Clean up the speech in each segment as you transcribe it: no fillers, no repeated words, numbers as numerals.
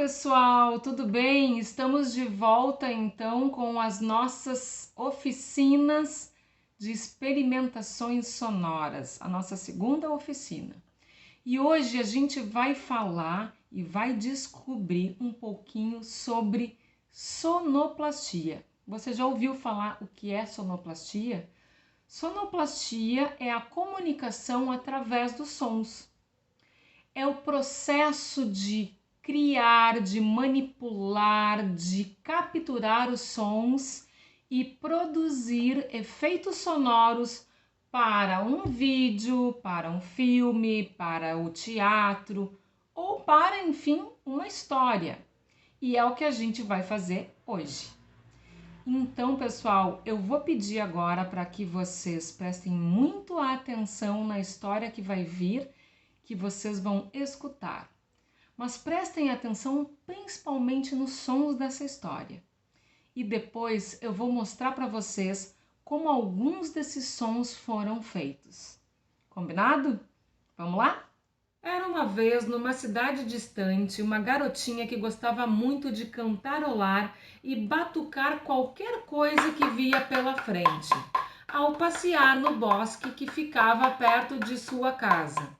pessoal, tudo bem? Estamos de volta então com as nossas oficinas de experimentações sonoras, a nossa segunda oficina. E hoje a gente vai falar e vai descobrir um pouquinho sobre sonoplastia. Você já ouviu falar o que é sonoplastia? Sonoplastia é a comunicação através dos sons. É o processo de criar, de manipular, de capturar os sons e produzir efeitos sonoros para um vídeo, para um filme, para o teatro ou para, enfim, uma história. E é o que a gente vai fazer hoje. Então, pessoal, eu vou pedir agora para que vocês prestem muito atenção na história que vai vir, que vocês vão escutar. Mas prestem atenção principalmente nos sons dessa história. E depois eu vou mostrar para vocês como alguns desses sons foram feitos. Combinado? Vamos lá? Era uma vez, numa cidade distante, uma garotinha que gostava muito de cantarolar e batucar qualquer coisa que via pela frente, ao passear no bosque que ficava perto de sua casa.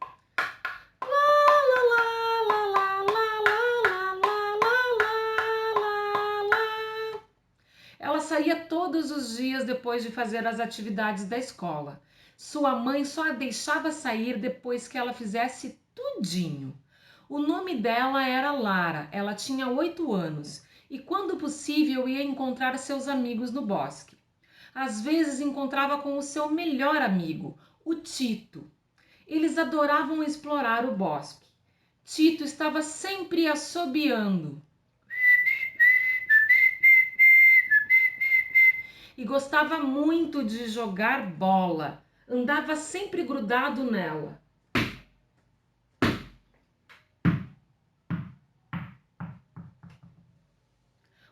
Ela saía todos os dias depois de fazer as atividades da escola. Sua mãe só a deixava sair depois que ela fizesse tudinho. O nome dela era Lara, ela tinha 8 anos e, quando possível, ia encontrar seus amigos no bosque. Às vezes encontrava com o seu melhor amigo, o Tito. Eles adoravam explorar o bosque. Tito estava sempre assobiando e gostava muito de jogar bola. Andava sempre grudado nela.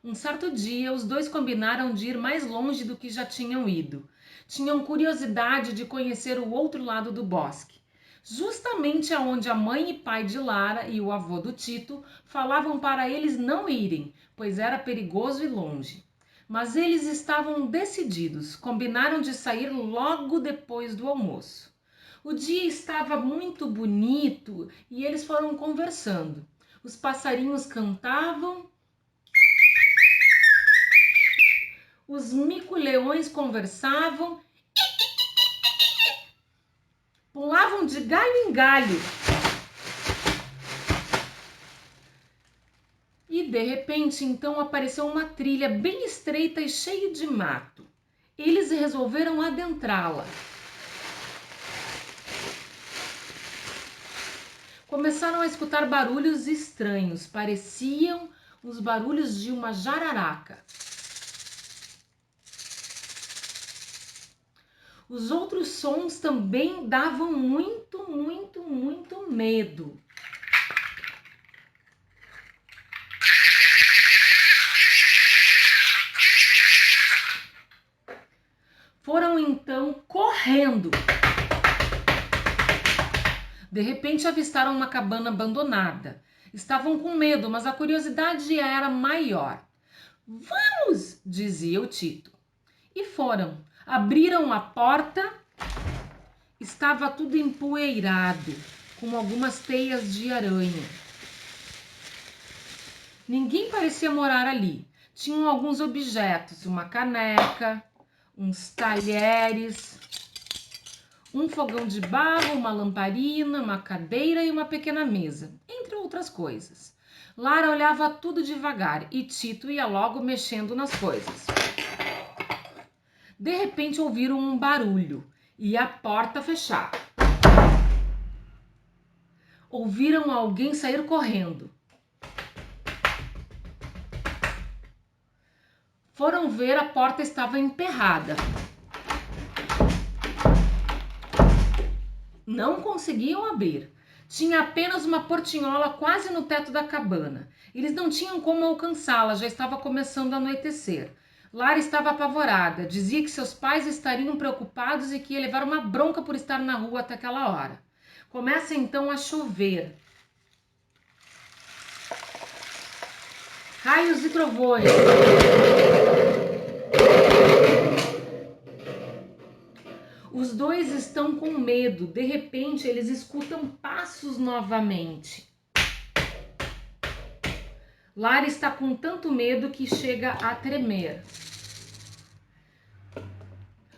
Um certo dia, os dois combinaram de ir mais longe do que já tinham ido. Tinham curiosidade de conhecer o outro lado do bosque, justamente aonde a mãe e pai de Lara e o avô do Tito falavam para eles não irem, pois era perigoso e longe. Mas eles estavam decididos, combinaram de sair logo depois do almoço. O dia estava muito bonito e eles foram conversando. Os passarinhos cantavam, os mico-leões conversavam, pulavam de galho em galho. E de repente, então, apareceu uma trilha bem estreita e cheia de mato. Eles resolveram adentrá-la. Começaram a escutar barulhos estranhos, pareciam os barulhos de uma jararaca. Os outros sons também davam muito medo. Foram então correndo. De repente avistaram uma cabana abandonada. Estavam com medo, mas a curiosidade era maior. Vamos, dizia o Tito. E foram. Abriram a porta. Estava tudo empoeirado, com algumas teias de aranha. Ninguém parecia morar ali. Tinham alguns objetos, uma caneca, uns talheres, um fogão de barro, uma lamparina, uma cadeira e uma pequena mesa, entre outras coisas. Lara olhava tudo devagar e Tito ia logo mexendo nas coisas. De repente ouviram um barulho e a porta fechar. Ouviram alguém sair correndo. Foram ver, a porta estava emperrada. Não conseguiam abrir. Tinha apenas uma portinhola quase no teto da cabana. Eles não tinham como alcançá-la, já estava começando a anoitecer. Lara estava apavorada, dizia que seus pais estariam preocupados e que ia levar uma bronca por estar na rua até aquela hora. Começa então a chover. Raios e trovões. Os dois estão com medo. De repente, eles escutam passos novamente. Lara está com tanto medo que chega a tremer.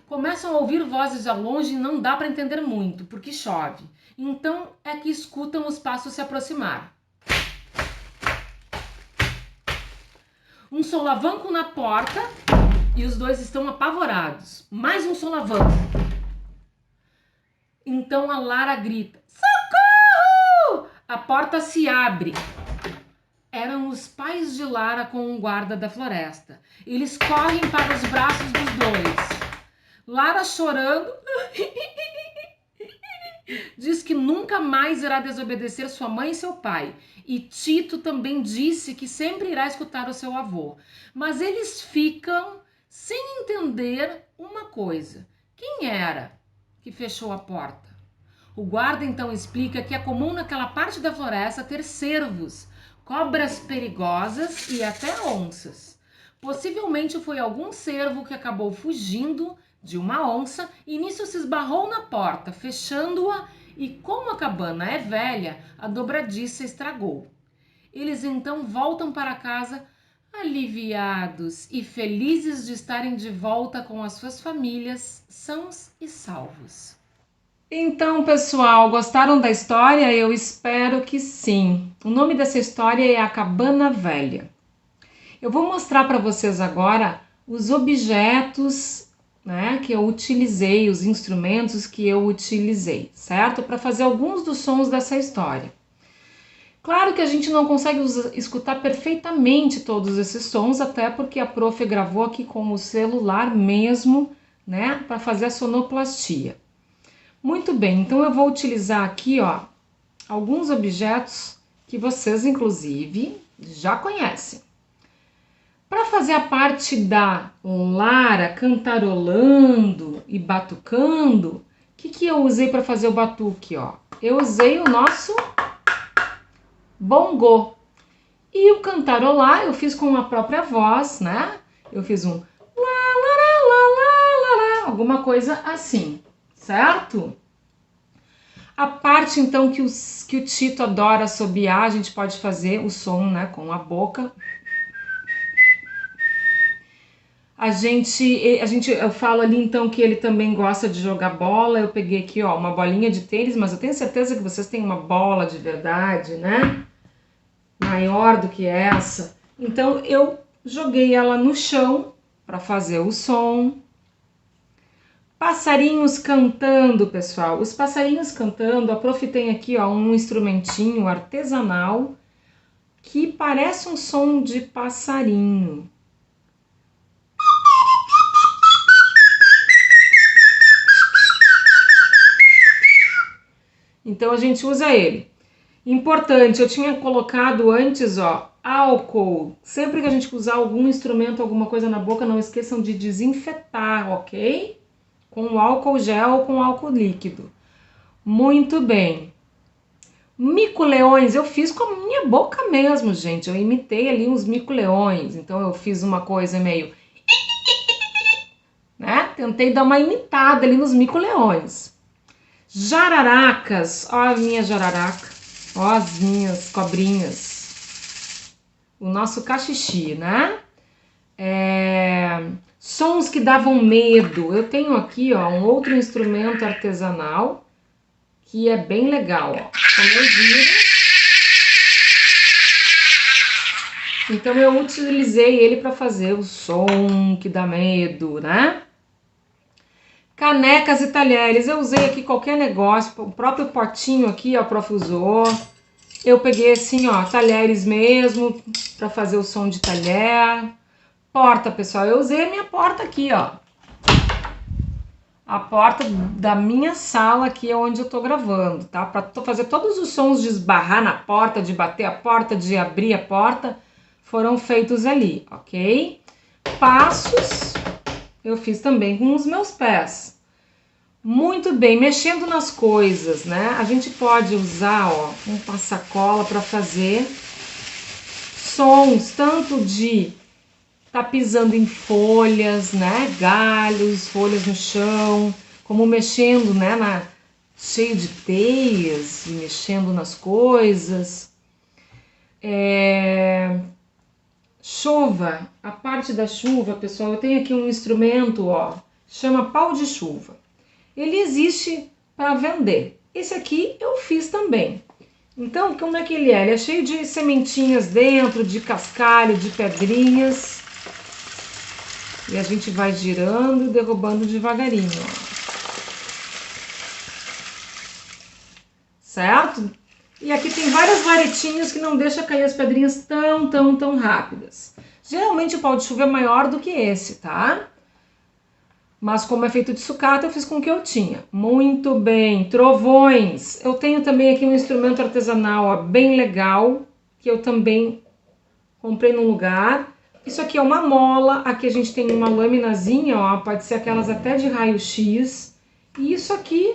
Começam a ouvir vozes ao longe e não dá para entender muito, porque chove. Então é que escutam os passos se aproximar. Um solavanco na porta e os dois estão apavorados. Mais um solavanco. Então a Lara grita: socorro! A porta se abre. Eram os pais de Lara com um guarda da floresta. Eles correm para os braços dos dois. Lara, chorando, diz que nunca mais irá desobedecer sua mãe e seu pai. E Tito também disse que sempre irá escutar o seu avô. Mas eles ficam sem entender uma coisa. Quem era que fechou a porta? O guarda então explica que é comum naquela parte da floresta ter cervos, cobras perigosas e até onças. Possivelmente foi algum cervo que acabou fugindo de uma onça e nisso se esbarrou na porta, fechando-a, e como a cabana é velha, a dobradiça estragou. Eles então voltam para casa aliviados e felizes de estarem de volta com as suas famílias, sãos e salvos. Então, pessoal, gostaram da história? Eu espero que sim. O nome dessa história é A Cabana Velha. Eu vou mostrar para vocês agora os objetos, né, que eu utilizei, os instrumentos que eu utilizei, certo? Para fazer alguns dos sons dessa história. Claro que a gente não consegue escutar perfeitamente todos esses sons, até porque a prof gravou aqui com o celular mesmo, né, para fazer a sonoplastia. Muito bem, então eu vou utilizar aqui, ó, alguns objetos que vocês, inclusive, já conhecem. Para fazer a parte da Lara cantarolando e batucando, o que eu usei para fazer o batuque, ó? Eu usei o nosso bongô. E o cantarolar eu fiz com a própria voz, né? Eu fiz um lá, lá, lá, lá, lá, lá, alguma coisa assim, certo? A parte então que o Tito adora assobiar, a gente pode fazer o som, né, com a boca. Eu falo ali então que ele também gosta de jogar bola. Eu peguei aqui, ó, uma bolinha de tênis, mas eu tenho certeza que vocês têm uma bola de verdade, né? Maior do que essa. Então eu joguei ela no chão para fazer o som. Passarinhos cantando, pessoal. Os passarinhos cantando, a prof tem aqui, ó, um instrumentinho artesanal que parece um som de passarinho. Então a gente usa ele. Importante, eu tinha colocado antes, ó, álcool. Sempre que a gente usar algum instrumento, alguma coisa na boca, não esqueçam de desinfetar, ok? Com álcool gel ou com álcool líquido. Muito bem. Mico-leões, eu fiz com a minha boca mesmo, gente. Eu imitei ali uns mico-leões. Então eu fiz uma coisa meio... né? Tentei dar uma imitada ali nos mico-leões. Jararacas, ó a minha jararaca, ó as minhas cobrinhas, o nosso cachixi, né? Sons que davam medo. Eu tenho aqui, ó, um outro instrumento artesanal que é bem legal, ó. Como eu viro. Então eu utilizei ele para fazer o som que dá medo, né? Canecas e talheres, eu usei aqui qualquer negócio, o próprio potinho aqui, ó, a prof usou. Eu peguei assim, ó, talheres mesmo, para fazer o som de talher. Porta, pessoal, eu usei a minha porta aqui, ó. A porta da minha sala aqui é onde eu tô gravando, tá? Para fazer todos os sons de esbarrar na porta, de bater a porta, de abrir a porta, foram feitos ali, ok? Passos... eu fiz também com os meus pés. Muito bem, mexendo nas coisas, né? A gente pode usar, ó, um passacola para fazer sons, tanto de tá pisando em folhas, né, galhos, folhas no chão, como mexendo, né, cheio de teias, e mexendo nas coisas. Chuva, a parte da chuva, pessoal, eu tenho aqui um instrumento, ó, chama pau de chuva. Ele existe para vender. Esse aqui eu fiz também. Então, como é que ele é? Ele é cheio de sementinhas dentro, de cascalho, de pedrinhas. E a gente vai girando e derrubando devagarinho, ó. Certo? E aqui tem várias varetinhas que não deixam cair as pedrinhas tão rápidas. Geralmente o pau de chuva é maior do que esse, tá? Mas como é feito de sucata, eu fiz com o que eu tinha. Muito bem. Trovões. Eu tenho também aqui um instrumento artesanal, ó, bem legal, que eu também comprei num lugar. Isso aqui é uma mola, aqui a gente tem uma laminazinha, ó, pode ser aquelas até de raio-x. E isso aqui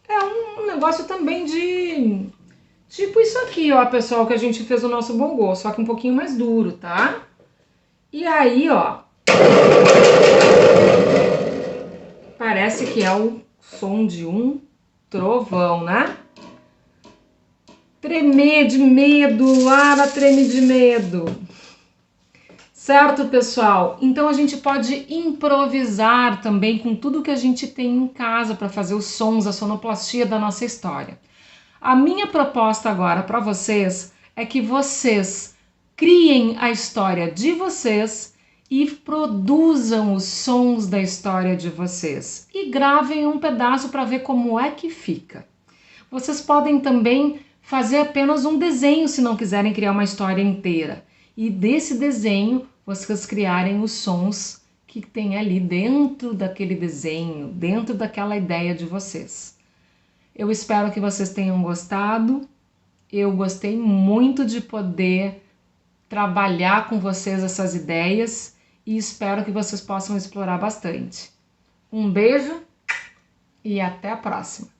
é um negócio também de... tipo isso aqui, ó, pessoal, que a gente fez o nosso bongô, só que um pouquinho mais duro, tá? E aí, ó, parece que é o som de um trovão, né? Tremer de medo, Lara treme de medo. Certo, pessoal? Então a gente pode improvisar também com tudo que a gente tem em casa para fazer os sons, a sonoplastia da nossa história. A minha proposta agora para vocês é que vocês criem a história de vocês e produzam os sons da história de vocês e gravem um pedaço para ver como é que fica. Vocês podem também fazer apenas um desenho se não quiserem criar uma história inteira. E desse desenho vocês criarem os sons que tem ali dentro daquele desenho, dentro daquela ideia de vocês. Eu espero que vocês tenham gostado. Eu gostei muito de poder trabalhar com vocês essas ideias e espero que vocês possam explorar bastante. Um beijo e até a próxima!